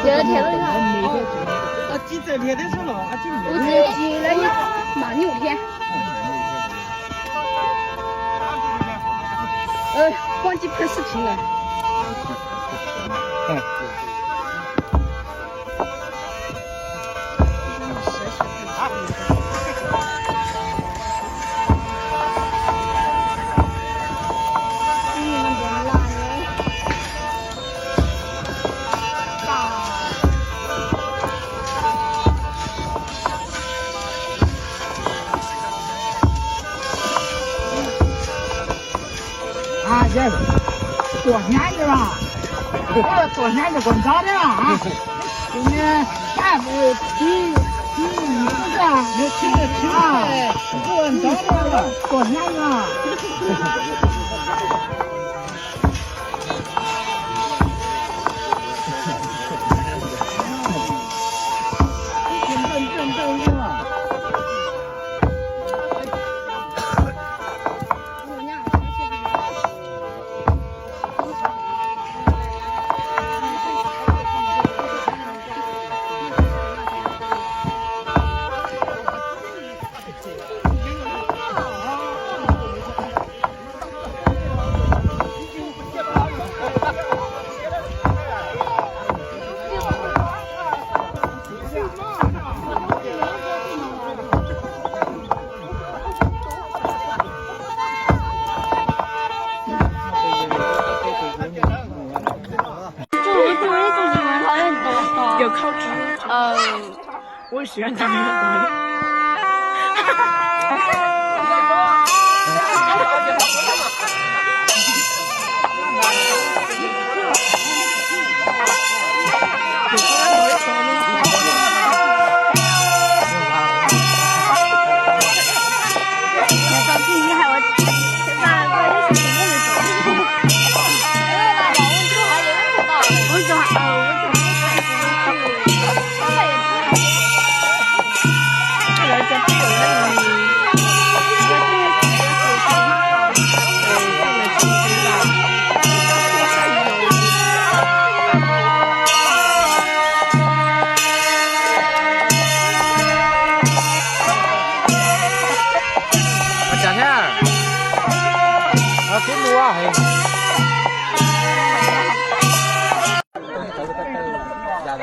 第二天了呀。啊，第这天的时候啊，就我记那你慢牛片。黄鸡盆视频了。啊，这多年的了，多年的滚早的了啊！今年还没第一个，有7个啊，滚早的了，多年了。有烤猪，我喜欢他们的。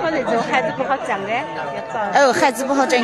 我那种孩子不好讲的，要找。孩子不好整。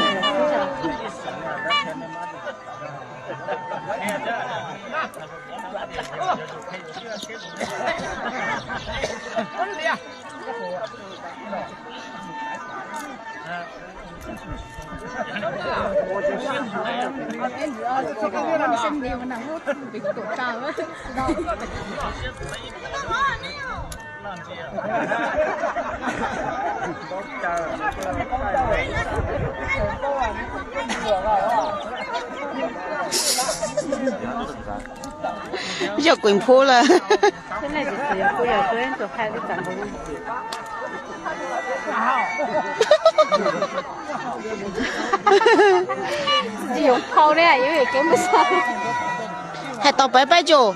比较滚坡了。本来就是要不要短，就孩子站不稳。自己用跑的，因为跟不上。还倒摆摆脚。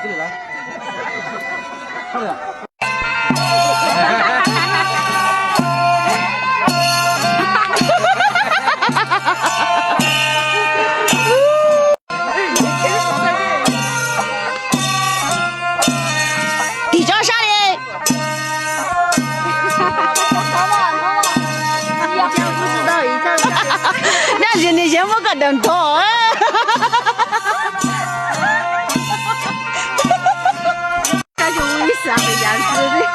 这里来，快点。你叫啥嘞？不知道一下。那是你先不可能多。感觉我也是那个样子的。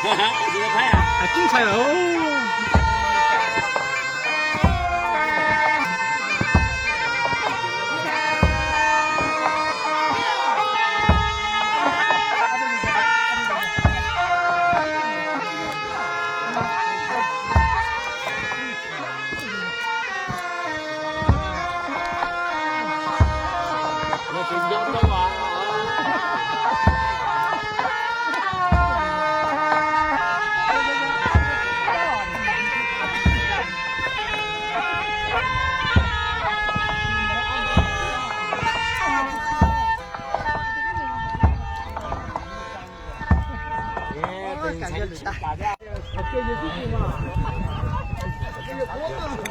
啊，精彩了哦！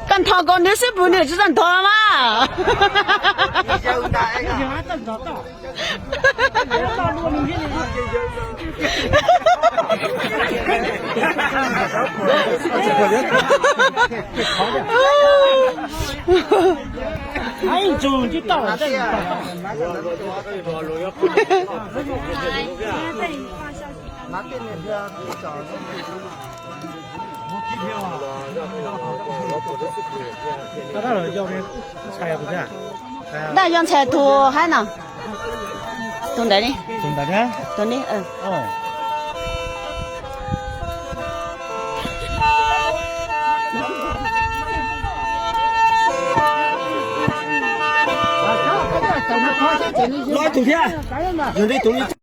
跟他讲你是不能只认他嘛？还一种就到了，那他要的菜不是？那样才多还呢？懂得的，中大的？懂的，嗯。哦。拿图片，有的东西。